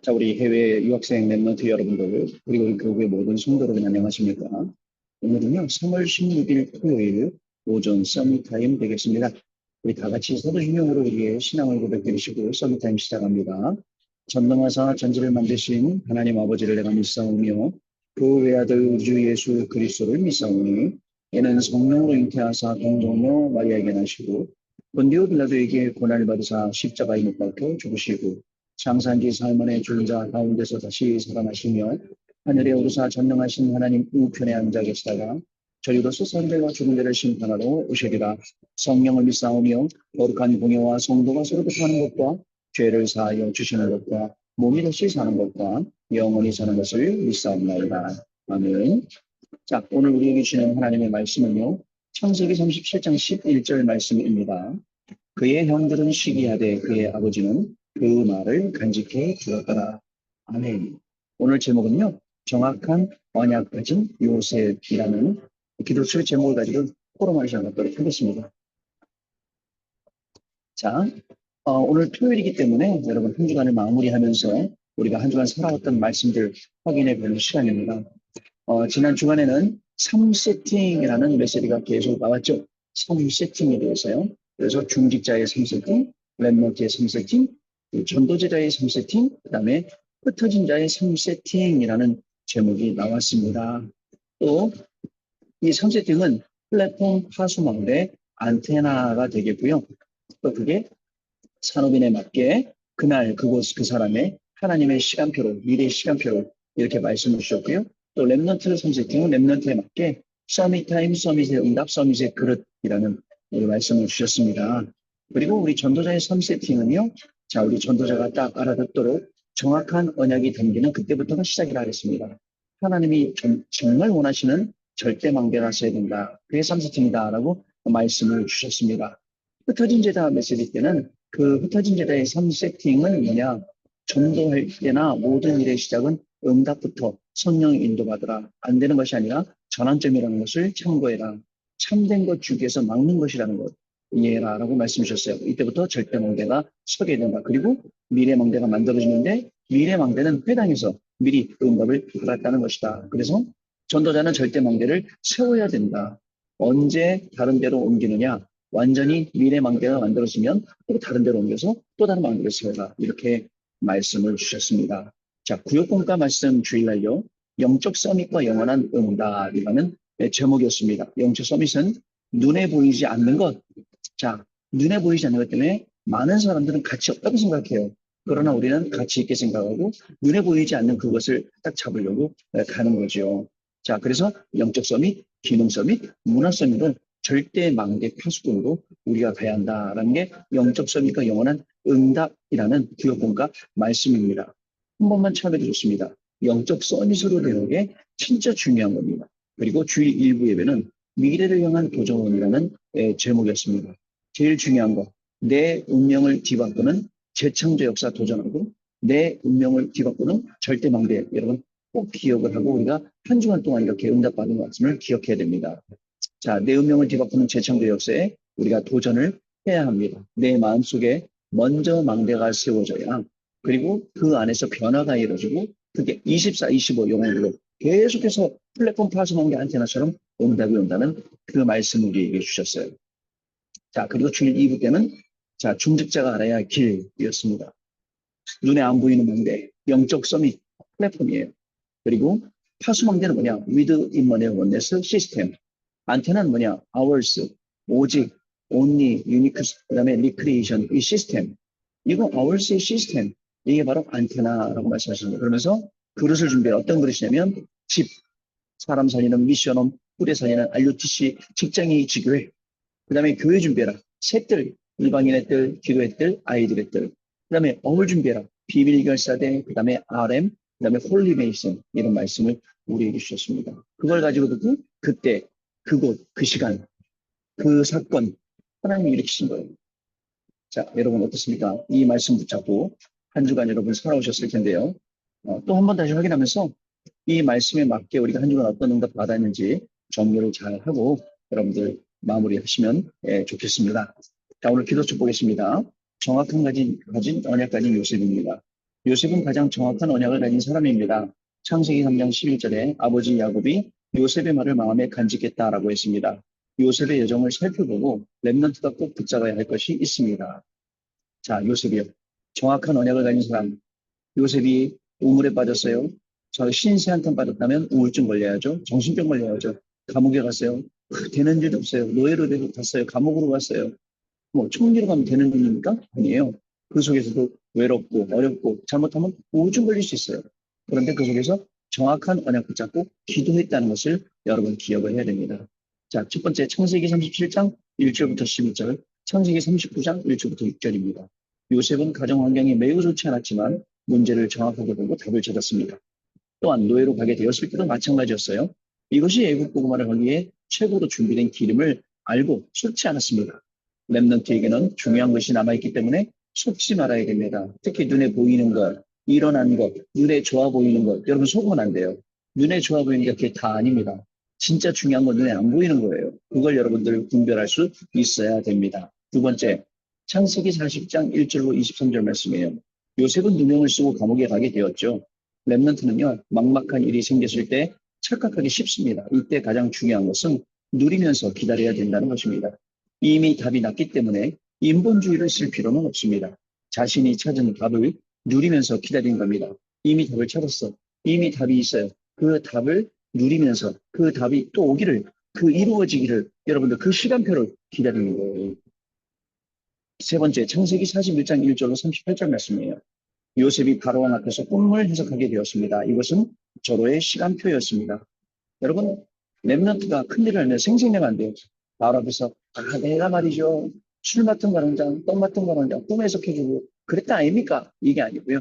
자, 우리 해외 유학생 랩런트 여러분들, 그리고 우리 교회 모든 성도 여러분 안녕하십니까? 오늘은요, 3월 16일 토요일 오전 서밋타임 되겠습니다. 우리 다 같이 서도중용으로 우리의 신앙을 고백드리시고 서밋타임 시작합니다. 전능하사 전지를 만드신 하나님 아버지를 내가 믿사오며 그 외아들 우주 예수 그리스도를 믿사오니 이는 성령으로 잉태하사 동정녀 마리아에게 나시고 본디오 빌라도에게 고난을 받으사 십자가에 못 박혀 죽으시고 장사한지 살만의 죽은 자 가운데서 다시 살아나시며 하늘에 오르사 전능하신 하나님 우편에 앉아 계시다가 저희로서 선자와 죽은 자를 심판하러 오시리라. 성령을 믿사오며 거룩한 공예와 성도가 서로 교통하는 것과 죄를 사하여 주시는 것과 몸이 다시 사는 것과 영원히 사는 것을 믿사옵나이다. 아멘. 자, 오늘 우리에게 주시는 하나님의 말씀은요, 창세기 37장 11절 말씀입니다. 그의 형들은 시기하되 그의 아버지는 그 말을 간직해 주었더라. 아멘. 오늘 제목은요, 정확한 언약 가진 요셉이라는 기도처의 제목을 가지고 포럼을 시작하도록 하겠습니다. 자, 오늘 토요일이기 때문에 여러분 한 주간을 마무리하면서 우리가 한 주간 살아왔던 말씀들 확인해 보는 시간입니다. 지난 주간에는 3세팅이라는 메시지가 계속 나왔죠. 3세팅에 대해서요. 그래서 중직자의 3세팅, 랩런트의 3세팅, 전도제자의 3세팅, 그 다음에 흩어진 자의 3세팅이라는 제목이 나왔습니다. 또 이 3세팅은 플랫폼 파수망대 안테나가 되겠고요. 또 그게 산업인에 맞게 그날 그곳 그 사람의 하나님의 시간표로 미래의 시간표로 이렇게 말씀을 주셨고요. 또 랩넌트 3세팅은 랩넌트에 맞게 서밋타임 서밋의 응답 서밋의 그릇이라는 말씀을 주셨습니다. 그리고 우리 전도자의 3세팅은요. 자, 우리 전도자가 딱 알아듣도록 정확한 언약이 담기는 그때부터가 시작이라 했습니다. 하나님이 정말 원하시는 절대 망대가 있어야 된다. 그게 3세팅이다라고 말씀을 주셨습니다. 흩어진 제자 메시지 때는 그 흩어진 제자의 3세팅은 뭐냐? 전도할 때나 모든 일의 시작은 응답부터 성령 인도받으라. 안 되는 것이 아니라 전환점이라는 것을 참고해라. 참된 것 주기에서 막는 것이라는 것 이해해라 라고 말씀 주셨어요. 이때부터 절대 망대가 서게 된다. 그리고 미래 망대가 만들어지는데 미래 망대는 회당에서 미리 응답을 받았다는 것이다. 그래서 전도자는 절대 망대를 세워야 된다. 언제 다른 데로 옮기느냐? 완전히 미래 망대가 만들어지면 또 다른 데로 옮겨서 또 다른 망대를 세워라. 이렇게 말씀을 주셨습니다. 자, 구역공과 말씀 주일날요. 영적 서밋과 영원한 응답이라는 제목이었습니다. 영적 서밋은 눈에 보이지 않는 것. 자, 눈에 보이지 않는 것 때문에 많은 사람들은 가치 없다고 생각해요. 그러나 우리는 가치 있게 생각하고 눈에 보이지 않는 그것을 딱 잡으려고 가는 거죠. 자, 그래서 영적 서밋, 기능 서밋, 문화 서밋은 절대 망대 파수꾼으로 우리가 가야 한다라는 게 영적 서밋과 영원한 응답이라는 구역본과 말씀입니다. 한 번만 참여해 주셨습니다. 영적 서밋으로 되는 게 진짜 중요한 겁니다. 그리고 주일 일부 예배는 미래를 향한 도전이라는 제목이었습니다. 제일 중요한 거, 내 운명을 뒤바꾸는 재창조 역사 도전하고 내 운명을 뒤바꾸는 절대 망대. 여러분 꼭 기억을 하고 우리가 한 주간 동안 이렇게 응답받은 말씀을 기억해야 됩니다. 자, 내 운명을 뒤바꾸는 재창조 역사에 우리가 도전을 해야 합니다. 내 마음속에 먼저 망대가 세워져야 그리고 그 안에서 변화가 이루어지고 그게 24, 25 영혼으로 계속해서 플랫폼 파손한 게 안테나처럼 응답이 온다는 그 말씀을 우리에게 주셨어요. 자, 그리고 주일 2부 때는 자, 중직자가 알아야 할 길이었습니다. 눈에 안 보이는 망대, 영적 서밋 플랫폼이에요. 그리고 파수망대는 뭐냐? with immanent oneness 시스템. 안테나는 뭐냐? ours, 오직, only, unique, 그 다음에 recreation, 이 시스템. 이거 ours의 시스템. 이게 바로 안테나라고 말씀하셨습니다. 그러면서 그릇을 준비해 어떤 그릇이냐면 집, 사람 살리는 미션홈, 후대 살리는 RUTC, 직장이 지교회. 그 다음에 교회 준비해라. 셋들, 일반인의 뜰, 기도의 뜰, 아이들의 뜰. 그 다음에 어물 준비해라. 비밀결사대, 그 다음에 RM, 그 다음에 홀리메이슨 이런 말씀을 우리에게 주셨습니다. 그걸 가지고 듣고 그때, 그곳, 그 시간, 그 사건 하나님이 일으키신 거예요. 자, 여러분 어떻습니까? 이 말씀 붙잡고 한 주간 여러분 살아오셨을 텐데요. 또 한 번 다시 확인하면서 이 말씀에 맞게 우리가 한 주간 어떤 응답 받았는지 정리를 잘 하고 여러분들 마무리하시면 좋겠습니다. 자, 오늘 기도책 보겠습니다. 정확한 가진 언약 가진 요셉입니다. 요셉은 가장 정확한 언약을 가진 사람입니다. 창세기 3장 11절에 아버지 야곱이 요셉의 말을 마음에 간직했다라고 했습니다. 요셉의 여정을 살펴보고 렘넌트가 꼭 붙잡아야 할 것이 있습니다. 자, 요셉이요. 정확한 언약을 가진 사람. 요셉이 우물에 빠졌어요. 저 신세 한탄 빠졌다면 우울증 걸려야죠. 정신병 걸려야죠. 감옥에 갔어요. 되는 일 없어요. 노예로 갔어요. 감옥으로 갔어요. 뭐 총리로 가면 되는 일입니까? 아니에요. 그 속에서도 외롭고 어렵고 잘못하면 우울증 걸릴 수 있어요. 그런데 그 속에서 정확한 언약 붙잡고 기도했다는 것을 여러분 기억을 해야 됩니다. 자, 첫 번째 창세기 37장 1절부터 12절, 창세기 39장 1절부터 6절입니다. 요셉은 가정 환경이 매우 좋지 않았지만 문제를 정확하게 보고 답을 찾았습니다. 또한 노예로 가게 되었을 때도 마찬가지였어요. 이것이 애국 고구마를 하기에 최고로 준비된 기름을 알고 속지 않았습니다. 렘넌트에게는 중요한 것이 남아있기 때문에 속지 말아야 됩니다. 특히 눈에 보이는 것, 일어난 것, 눈에 좋아 보이는 것, 여러분 속으면 안 돼요. 눈에 좋아 보이는 게 그게 다 아닙니다. 진짜 중요한 건 눈에 안 보이는 거예요. 그걸 여러분들 분별할 수 있어야 됩니다. 두 번째, 창세기 40장 1절로 23절 말씀이에요. 요셉은 누명을 쓰고 감옥에 가게 되었죠. 렘넌트는요, 막막한 일이 생겼을 때 착각하기 쉽습니다. 이때 가장 중요한 것은 누리면서 기다려야 된다는 것입니다. 이미 답이 났기 때문에 인본주의를 쓸 필요는 없습니다. 자신이 찾은 답을 누리면서 기다리는 겁니다. 이미 답을 찾았어. 이미 답이 있어요. 그 답을 누리면서 그 답이 또 오기를, 그 이루어지기를 여러분들 그 시간표를 기다리는 거예요. 세 번째, 창세기 41장 1절로 38절 말씀이에요. 요셉이 바로왕 앞에서 꿈을 해석하게 되었습니다. 이것은 절호의 시간표였습니다. 여러분, 렘넌트가 큰일을 하면 생생내면 안 돼요. 바로 앞에서 내가 말이죠. 술 맡은 가론장, 떡 맡은 가론장 꿈 해석해주고 그랬다 아닙니까? 이게 아니고요.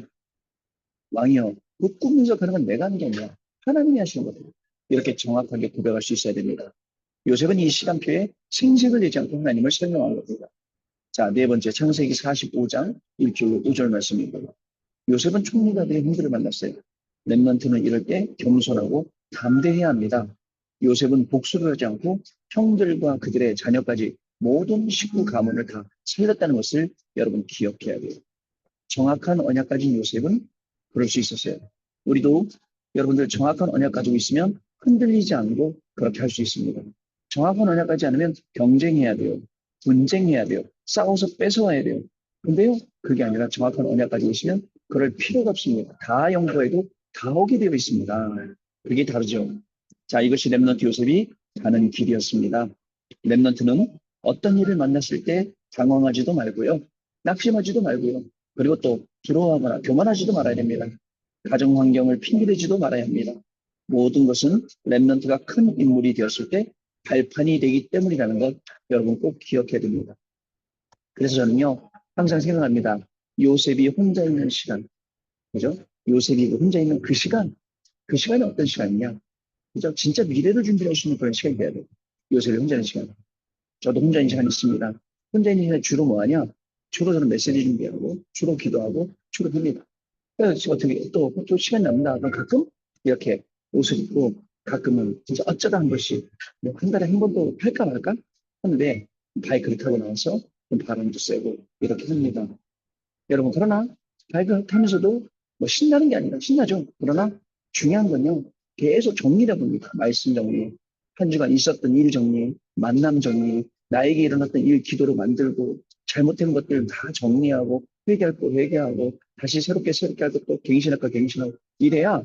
왕이요. 그 꿈 해석하는 건 내가 하는 게 아니라 하나님이 하시는 거예요. 이렇게 정확하게 고백할 수 있어야 됩니다. 요셉은 이 시간표에 생색을 내지 않고 하나님을 설명한 겁니다. 자, 네 번째 창세기 45장 1절 5절 말씀입니다. 요셉은 총리가들의 형들을 만났어요. 렘넌트는 이럴 때 겸손하고 담대해야 합니다. 요셉은 복수를 하지 않고 형들과 그들의 자녀까지 모든 식구 가문을 다 살렸다는 것을 여러분 기억해야 돼요. 정확한 언약 가진 요셉은 그럴 수 있었어요. 우리도 여러분들 정확한 언약 가지고 있으면 흔들리지 않고 그렇게 할 수 있습니다. 정확한 언약 가지 않으면 경쟁해야 돼요. 분쟁해야 돼요. 싸워서 뺏어와야 돼요. 근데요, 그게 아니라 정확한 언약 가지고 있으면 그럴 필요가 없습니다. 다 연구해도 다 오게 되어 있습니다. 그게 다르죠. 자, 이것이 렘넌트 요셉이 가는 길이었습니다. 렘넌트는 어떤 일을 만났을 때 당황하지도 말고요. 낙심하지도 말고요. 그리고 또 부러워하거나 교만하지도 말아야 됩니다. 가정 환경을 핑계대지도 말아야 합니다. 모든 것은 렘넌트가 큰 인물이 되었을 때 발판이 되기 때문이라는 것 여러분 꼭 기억해야 됩니다. 그래서 저는요 항상 생각합니다. 요셉이 혼자 있는 시간, 그죠? 요셉이 혼자 있는 그 시간이 어떤 시간이냐? 그죠? 진짜 미래를 준비할 수 있는 그런 시간이 돼야 돼요. 요셉이 혼자 있는 시간. 저도 혼자 있는 시간이 있습니다. 혼자 있는 시간에 주로 뭐 하냐? 주로 저는 메시지 준비하고, 주로 기도하고, 주로 합니다. 그래서 어떻게 또 시간 남나? 그럼 가끔 이렇게 옷을 입고 가끔은 진짜 어쩌다 한 번씩 뭐한 달에 한 번도 할까 말까 하는데 바이크를 타고 나와서 좀 바람도 쐬고 이렇게 합니다. 여러분 그러나 바이크를 타면서도 뭐 신나는 게 아니라 신나죠. 그러나 중요한 건요. 계속 정리다 봅니다. 말씀 정리, 한 주간 있었던 일 정리, 만남 정리, 나에게 일어났던 일 기도로 만들고 잘못된 것들 다 정리하고 회개할 거 회개하고 다시 새롭게 할 것도 갱신할 거 갱신하고 이래야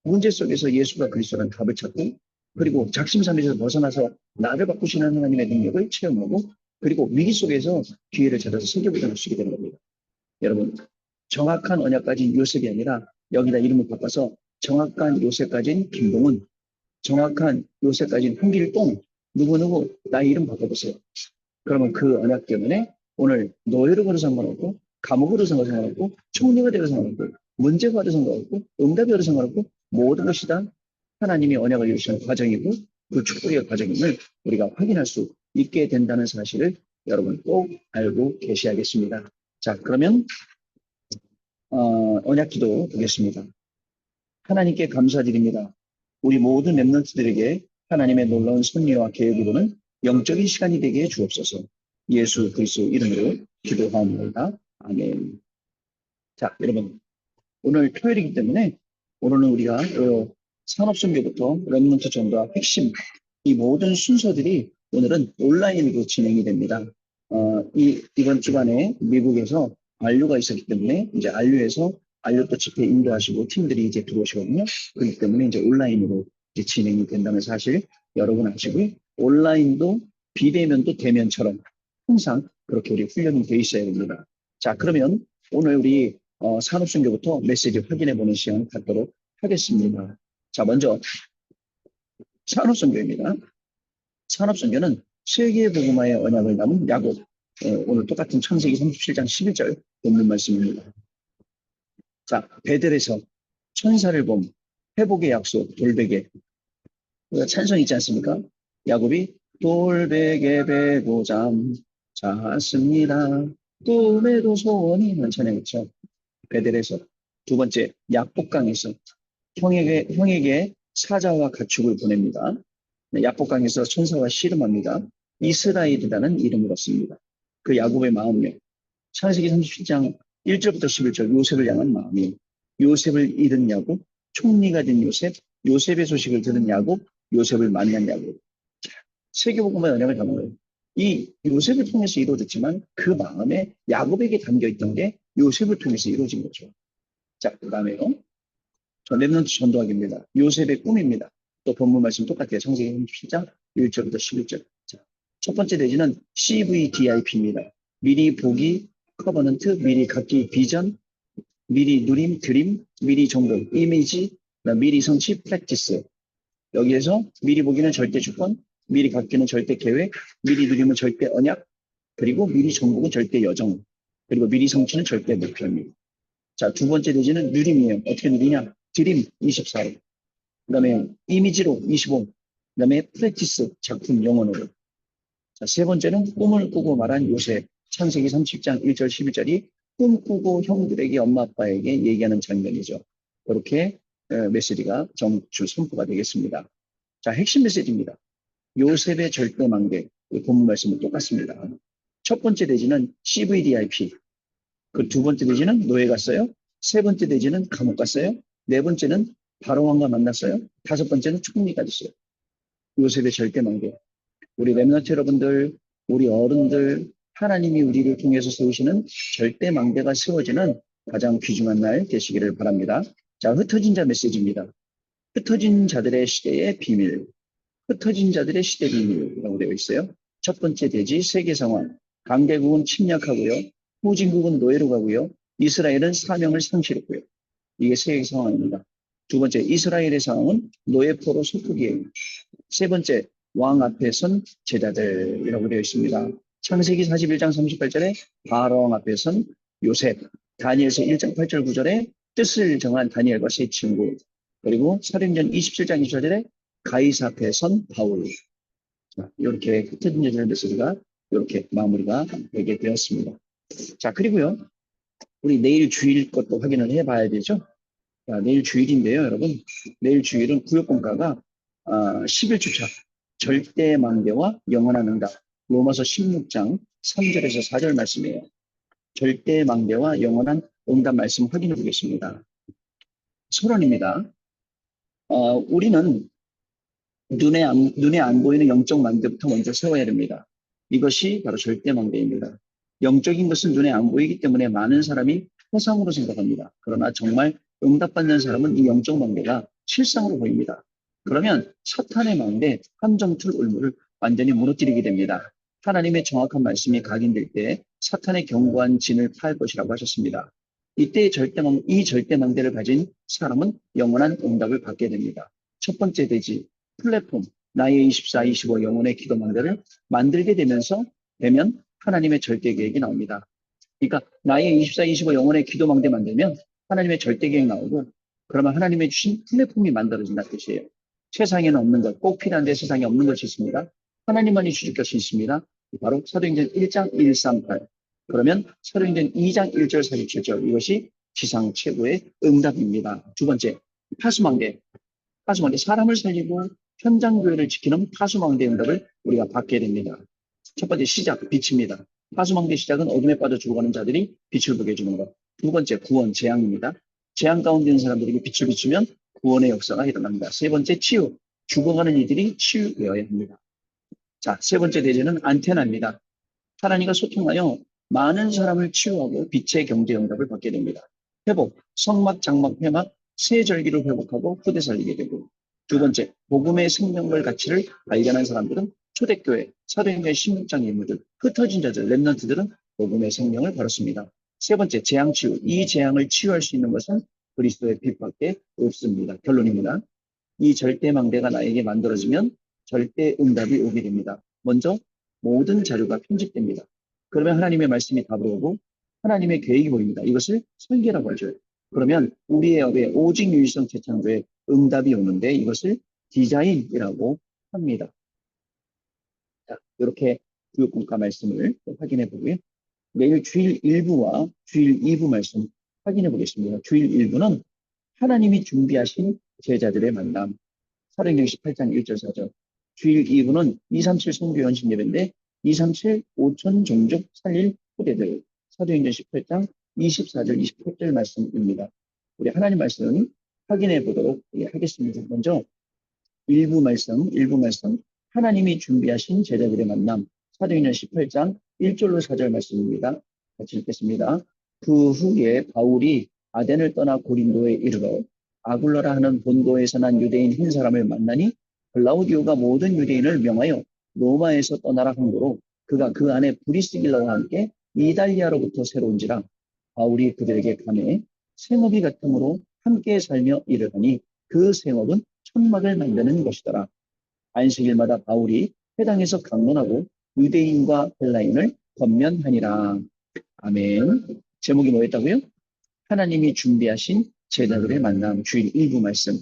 문제 속에서 예수가 그리스도라는 답을 찾고 그리고 작심삼일에서 벗어나서 나를 바꾸시는 하나님의 능력을 체험하고 그리고 위기 속에서 기회를 찾아서 세계보다 할 수 있게 되는 겁니다. 여러분 정확한 언약 가진 요셉이 아니라 여기다 이름을 바꿔서 정확한 요셉 가진 김동은 정확한 요셉 가진 홍길동 누구누구 나 이름 바꿔보세요. 그러면 그 언약 때문에 오늘 노예로 가도 상관없고 감옥으로 가도 상관없고 총리가 되도 상관없고 문제가 되도 상관없고 응답이 되도 상관없고 모든 것이 다 하나님이 언약을 이루시는 과정이고 그 축복의 과정임을 우리가 확인할 수 있게 된다는 사실을 여러분 꼭 알고 계셔야겠습니다. 자 그러면 언약 기도 보겠습니다. 하나님께 감사드립니다. 우리 모든 렘넌트들에게 하나님의 놀라운 섭리와 계획으로는 영적인 시간이 되게 해 주옵소서. 예수 그리스도 이름으로 기도하옵나이다. 아멘. 자, 여러분 오늘 토요일이기 때문에 오늘은 우리가 산업선계부터 랩넌트 전도와 핵심 이 모든 순서들이 오늘은 온라인으로 진행이 됩니다. 이번 주간에 미국에서 안류가 있었기 때문에 이제 안류에서 안류 또 집회 인도하시고 팀들이 이제 들어오시거든요. 그렇기 때문에 이제 온라인으로 이제 진행이 된다는 사실 여러분 아시고요. 온라인도 비대면도 대면처럼 항상 그렇게 우리 훈련이 돼 있어야 됩니다. 자, 그러면 오늘 우리 산업선교부터 메시지 확인해 보는 시간 갖도록 하겠습니다. 자, 먼저 산업선교입니다. 산업선교는 세계복음화의 언약을 담은 야곱. 오늘 똑같은 창세기 37장 11절 본문 말씀입니다. 자, 베델에서 천사를 봄, 회복의 약속, 돌베개. 찬송 있지 않습니까? 야곱이 돌베개 베고잠 잤습니다. 꿈에도 소원이 많잖아요. 베델에서. 두 번째, 약복강에서 형에게 사자와 가축을 보냅니다. 약복강에서 천사와 씨름합니다. 이스라엘이라는 이름을 얻습니다. 그 야곱의 마음이요. 창세기 37장 1절부터 11절 요셉을 향한 마음이요. 요셉을 잃은 야곱, 총리가 된 요셉, 요셉의 소식을 들은 야곱, 요셉을 만난 야곱. 세계복음의 언약을 담은 거예요. 이 요셉을 통해서 이루어졌지만 그 마음에 야곱에게 담겨있던 게 요셉을 통해서 이루어진 거죠. 자, 그 다음에요. 랩넌트 전도학입니다. 요셉의 꿈입니다. 또 본문 말씀 똑같아요. 창세기 37장 1절부터 11절. 자, 첫 번째 대지는 CVDIP입니다. 미리 보기, 커버넌트, 미리 갖기, 비전, 미리 누림, 드림, 미리 정복, 이미지, 미리 성취, 프랙티스. 여기에서 미리 보기는 절대 주권, 미리 갖기는 절대 계획, 미리 누림은 절대 언약, 그리고 미리 정복은 절대 여정, 그리고 미리 성취는 절대 목표입니다. 자, 두 번째 대지는 누림이에요. 어떻게 누리냐? 드림 24로. 그 다음에 이미지로 25. 그 다음에 프랙티스 작품 영혼으로. 자, 세 번째는 꿈을 꾸고 말한 요셉. 창세기 30장 1절 11절이 꿈꾸고 형들에게 엄마 아빠에게 얘기하는 장면이죠. 그렇게 메시지가 정주 선포가 되겠습니다. 자, 핵심 메시지입니다. 요셉의 절대망대. 본문 말씀은 똑같습니다. 첫 번째 대지는 CVDIP. 그 두 번째 대지는 노예 갔어요. 세 번째 대지는 감옥 갔어요. 네 번째는 바로왕과 만났어요. 다섯 번째는 총리가 됐어요. 요셉의 절대망대. 우리 렘넌트 여러분들, 우리 어른들, 하나님이 우리를 통해서 세우시는 절대망대가 세워지는 가장 귀중한 날 되시기를 바랍니다. 자, 흩어진 자 메시지입니다. 흩어진 자들의 시대의 비밀. 흩어진 자들의 시대 비밀이라고 되어 있어요. 첫 번째 대지 세계 상황. 강대국은 침략하고요. 후진국은 노예로 가고요. 이스라엘은 사명을 상실했고요. 이게 세계 상황입니다. 두 번째, 이스라엘의 상황은 노예포로 소프기예요. 세 번째, 왕 앞에 선 제자들이라고 되어 있습니다. 창세기 41장 38절에 바로왕 앞에 선 요셉, 다니엘서 1장 8절 9절에 뜻을 정한 다니엘과 세 친구, 그리고 사도행전 27장 24절에 가이사 앞에 선 바울. 이렇게 흩어진 여자의 메시지가 이렇게 마무리가 되게 되었습니다. 자, 그리고요, 우리 내일 주일 것도 확인을 해봐야 되죠. 자, 내일 주일인데요, 여러분. 내일 주일은 구역공과가 11주차 절대망대와 영원한 응답. 로마서 16장 3절에서 4절 말씀이에요. 절대망대와 영원한 응답 말씀 확인해 보겠습니다. 서론입니다. 우리는 눈에 안 보이는 영적 망대부터 먼저 세워야 됩니다. 이것이 바로 절대망대입니다. 영적인 것은 눈에 안 보이기 때문에 많은 사람이 허상으로 생각합니다. 그러나 정말 응답받는 사람은 이 영적 망대가 실상으로 보입니다. 그러면 사탄의 망대, 함정틀 울무를 완전히 무너뜨리게 됩니다. 하나님의 정확한 말씀이 각인될 때 사탄의 견고한 진을 파할 것이라고 하셨습니다. 이때 이 절대망대를 가진 사람은 영원한 응답을 받게 됩니다. 첫 번째 대지, 플랫폼, 나의 24, 25 영혼의 기도망대를 만들게 되면 하나님의 절대 계획이 나옵니다. 그러니까 나의 24, 25 영혼의 기도망대 만들면 하나님의 절대 계획 나오고 그러면 하나님의 주신 플랫폼이 만들어진다는 뜻이에요. 세상에는 없는 것, 꼭 필요한데 세상에 없는 것이 있습니다. 하나님만이 주실 것이 있습니다. 바로 사도행전 1장 138. 그러면 사도행전 2장 1절 47절 이것이 지상 최고의 응답입니다. 두 번째, 파수망대. 사람을 살리고 현장교회를 지키는 파수망대 응답을 우리가 받게 됩니다. 첫 번째 시작, 빛입니다. 파수망대 시작은 어둠에 빠져 죽어가는 자들이 빛을 보게 해주는 것. 두 번째 구원, 재앙입니다. 재앙 가운데 있는 사람들에게 빛을 비추면 구원의 역사가 일어납니다. 세 번째, 치유. 죽어가는 이들이 치유되어야 합니다. 자, 세 번째 대제는 안테나입니다. 하나님과 소통하여 많은 사람을 치유하고 빛의 경제 응답을 받게 됩니다. 회복, 성막, 장막, 회막, 세 절기를 회복하고 후대 살리게 되고, 두 번째, 복음의 생명과 가치를 발견한 사람들은 초대교회, 사도행전 16장 인물들, 흩어진 자들, 렘넌트들은 복음의 생명을 받았습니다. 세 번째, 재앙 치유. 이 재앙을 치유할 수 있는 것은 그리스도의 빛밖에 없습니다. 결론입니다. 이 절대망대가 나에게 만들어지면 절대 응답이 오게 됩니다. 먼저 모든 자료가 편집됩니다. 그러면 하나님의 말씀이 답으로 오고 하나님의 계획이 보입니다. 이것을 설계라고 하죠. 그러면 우리의 업에 오직 유일성 재창조에 응답이 오는데 이것을 디자인이라고 합니다. 자, 이렇게 구육공과 말씀을 확인해 보고요. 내일 주일 1부와 주일 2부 말씀 확인해 보겠습니다. 주일 1부는 하나님이 준비하신 제자들의 만남, 사도행전 18장 1절 4절. 주일 2부는 237 선교 연신 예배인데 237 5천 종족 살릴 후대들, 사도행전 18장 24절 28절 말씀입니다. 우리 하나님 말씀 확인해 보도록 하겠습니다. 먼저 일부 말씀 하나님이 준비하신 제자들의 만남, 사도행전 18장 1절로 4절 말씀입니다. 같이 읽겠습니다. 그 후에 바울이 아덴을 떠나 고린도에 이르러 아굴러라 하는 본도에서 난 유대인 한 사람을 만나니 글라우디오가 모든 유대인을 명하여 로마에서 떠나라 한 거로 그가 그 안에 브리스길라와 함께 이달리아로부터 새로 온지라 바울이 그들에게 감해 생업이 같음으로 함께 살며 이르더니 그 생업은 천막을 만드는 것이더라. 안식일마다 바울이 회당에서 강론하고 유대인과 헬라인을 권면하니라. 아멘. 제목이 뭐였다고요? 하나님이 준비하신 제자들의 만남, 주일 1부 말씀.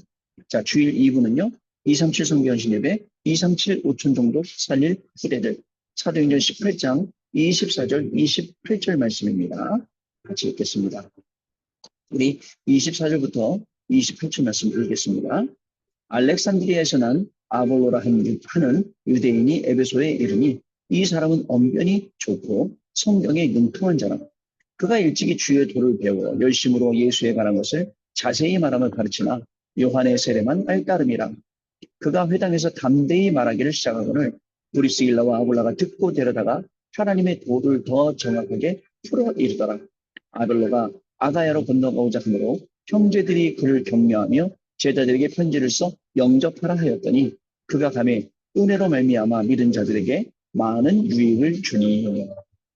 자, 주일 2부는요. 237 성교연신 예배, 237 5천 정도 살릴 후대들, 사도행전 18장 24절, 28절 말씀입니다. 같이 읽겠습니다. 우리 24절부터 28절 말씀 읽겠습니다. 알렉산드리아에서 난 아볼로라 하는 유대인이 에베소에 이르니 이 사람은 언변이 좋고 성경에 능통한 자라. 그가 일찍이 주의 도를 배워 열심으로 예수에 관한 것을 자세히 말함을 가르치나 요한의 세례만 알따름이라. 그가 회당에서 담대히 말하기를 시작하거늘 브리스길라와 아굴라가 듣고 데려다가 하나님의 도를 더 정확하게 풀어 이르더라. 아벨로가 아가야로 건너가고자 하므로 형제들이 그를 격려하며 제자들에게 편지를 써 영접하라 하였더니 그가 감히 은혜로 말미암아 믿은 자들에게 많은 유익을 주니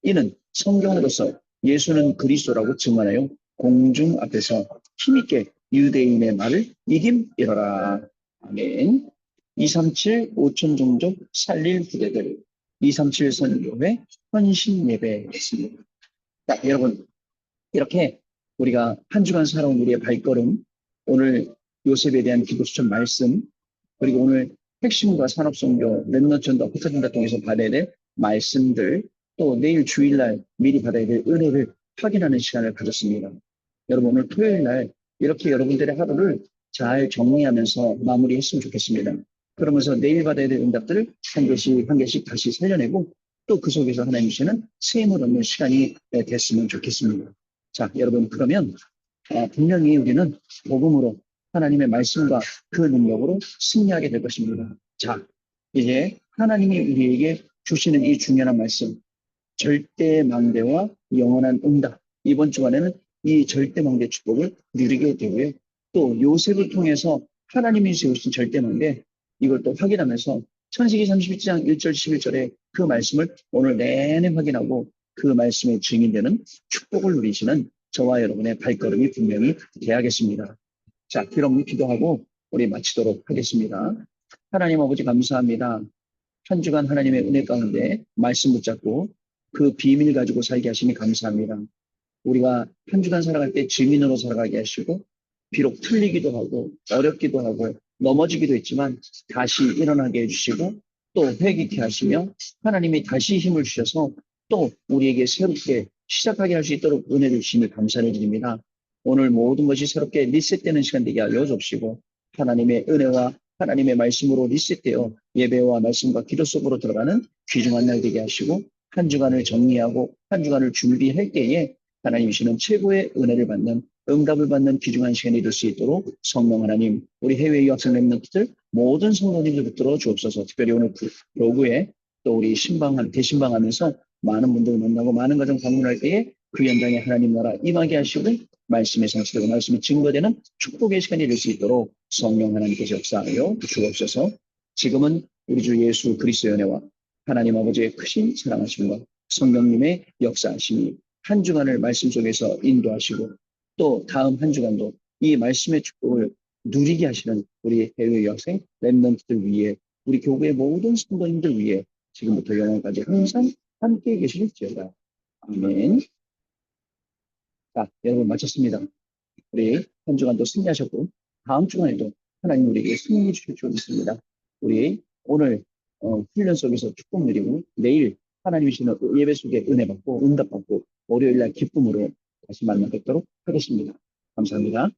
이는 성경으로서 예수는 그리스도라고 증언하여 공중 앞에서 힘있게 유대인의 말을 이김이러라. 아멘. 237 5천 종족 살릴 후대들 237 선교회 헌신 예배였습니다. 자, 여러분 이렇게 우리가 한 주간 살아온 우리의 발걸음, 오늘 요셉에 대한 기도 수천 말씀, 그리고 오늘 핵심과 산업선교, 렘넌트전도 흩어진다 통해서 받아야 될 말씀들, 또 내일 주일날 미리 받아야 될 은혜를 확인하는 시간을 가졌습니다. 여러분 오늘 토요일날 이렇게 여러분들의 하루를 잘 정리하면서 마무리했으면 좋겠습니다. 그러면서 내일 받아야 될 응답들을 한 개씩 다시 살려내고 또 그 속에서 하나님 주시는 셈을 얻는 시간이 됐으면 좋겠습니다. 자, 여러분 그러면 분명히 우리는 복음으로 하나님의 말씀과 그 능력으로 승리하게 될 것입니다. 자, 이제 하나님이 우리에게 주시는 이 중요한 말씀, 절대망대와 영원한 응답. 이번 주간에는 이 절대망대 축복을 누리게 되고요. 또 요셉을 통해서 하나님이 세우신 절대망대, 이걸 또 확인하면서 창세기 31장 1절 11절에 그 말씀을 오늘 내내 확인하고 그 말씀의 증인되는 축복을 누리시는 저와 여러분의 발걸음이 분명히 돼야겠습니다. 자, 그럼 기도하고 우리 마치도록 하겠습니다. 하나님 아버지 감사합니다. 한 주간 하나님의 은혜 가운데 말씀 붙잡고 그 비밀 가지고 살게 하시니 감사합니다. 우리가 한 주간 살아갈 때 증인으로 살아가게 하시고 비록 틀리기도 하고 어렵기도 하고 넘어지기도 했지만 다시 일어나게 해주시고 또 회개케 하시며 하나님이 다시 힘을 주셔서 또 우리에게 새롭게 시작하게 할 수 있도록 은혜를 주시니 감사를 드립니다. 오늘 모든 것이 새롭게 리셋되는 시간 되게 하여 주옵시고 하나님의 은혜와 하나님의 말씀으로 리셋되어 예배와 말씀과 기도 속으로 들어가는 귀중한 날 되게 하시고 한 주간을 정리하고 한 주간을 준비할 때에 하나님 주시는 최고의 은혜를 받는 응답을 받는 귀중한 시간이 될 수 있도록 성령 하나님 우리 해외 유학생 랩런트들 모든 성도님들 붙들어 주옵소서. 특별히 오늘 로그에 또 우리 대신방하면서 많은 분들 만나고 많은 가정 방문할 때에 그 현장에 하나님 나라 임하게 하시고 말씀의 성취되고 말씀이 증거되는 축복의 시간이 될 수 있도록 성령 하나님께서 역사하여 주옵소서. 지금은 우리 주 예수 그리스도의 은혜와 하나님 아버지의 크신 사랑하심과 성령님의 역사하심이 한 주간을 말씀 속에서 인도하시고 또 다음 한 주간도 이 말씀의 축복을 누리게 하시는 우리 해외 유학생 랩런트들 위해 우리 교회의 모든 성도님들 위해 지금부터 영원까지 항상 함께 계실지어다. 아멘. 자, 여러분 마쳤습니다. 우리 한 주간도 승리하셨고 다음 주간에도 하나님 우리에게 승리 주실 줄 믿습니다. 우리 오늘 훈련 속에서 축복 누리고 내일 하나님이 주시는 예배 속에 은혜 받고 응답 받고 월요일 날 기쁨으로 다시 만나 뵙도록 하겠습니다. 감사합니다.